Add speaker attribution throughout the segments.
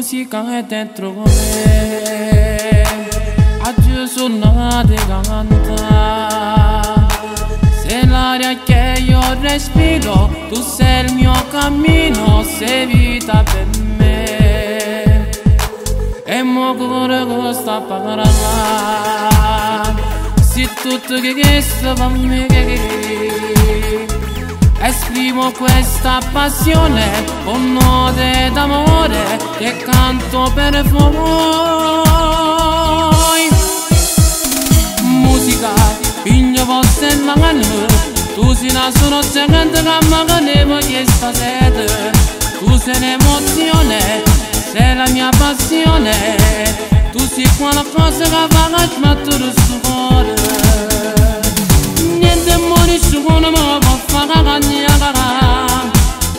Speaker 1: musica è dentro me, oggi sono di cantare. Sei l'aria che io respiro, tu sei il mio cammino, sei vita per me. E mo cuore che sta parlando, se tutto che sta per me. Esprimo questa passione con note d'amore che canto per voi. Musica, pigno vostra in mano, tu sei la sono gente che magari voglio sta sede. Tu sei l'emozione, sei la mia passione, tu sei qualcosa che fa che smettere sto cuore. Niente muore su una ma può fare cagnare.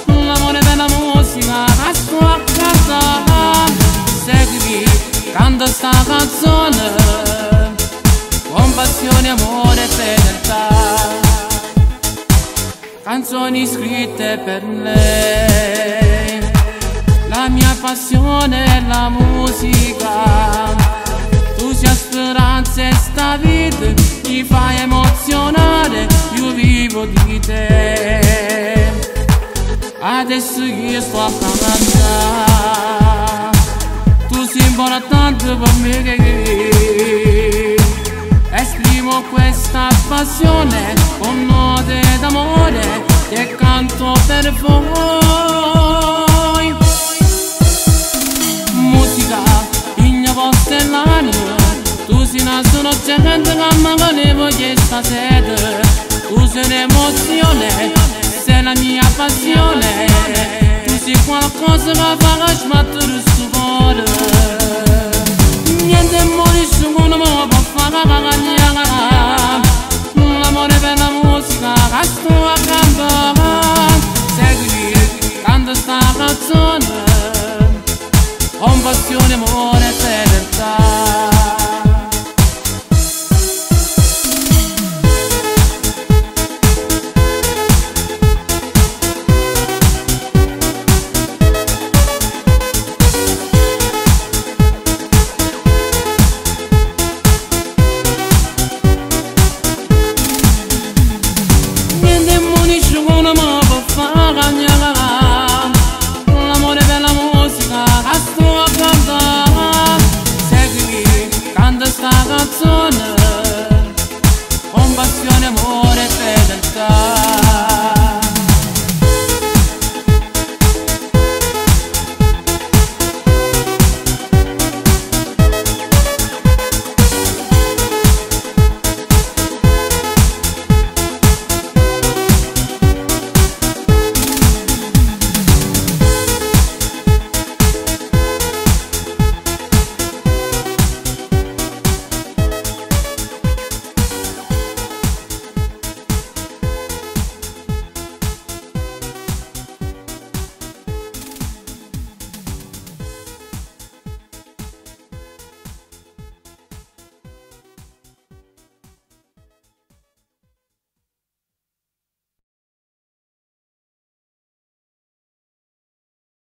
Speaker 1: L'amore per la musica che sto a casa. Segui, canta sta canzone con passione, amore e fedeltà. Canzoni scritte per lei, la mia passione è la musica. Tu sei speranza e sta vita mi fai emozionare, io vivo di te. Adesso io sto a cantare, tu sei importante per me. Esprimo questa passione con note d'amore che canto per voi. Musica, pigna vostra in mano, tu sei una sono gente che magari voglio sta sede. Tu sei l'emozione, sei la mia passione, tu sei qualcosa che fa che smettere sto cuore. Niente muore su uno ma può fare cagnare. L'amore per la musica che sto a cantare. Segui, canta sta canzone con passione, amore e fedeltà.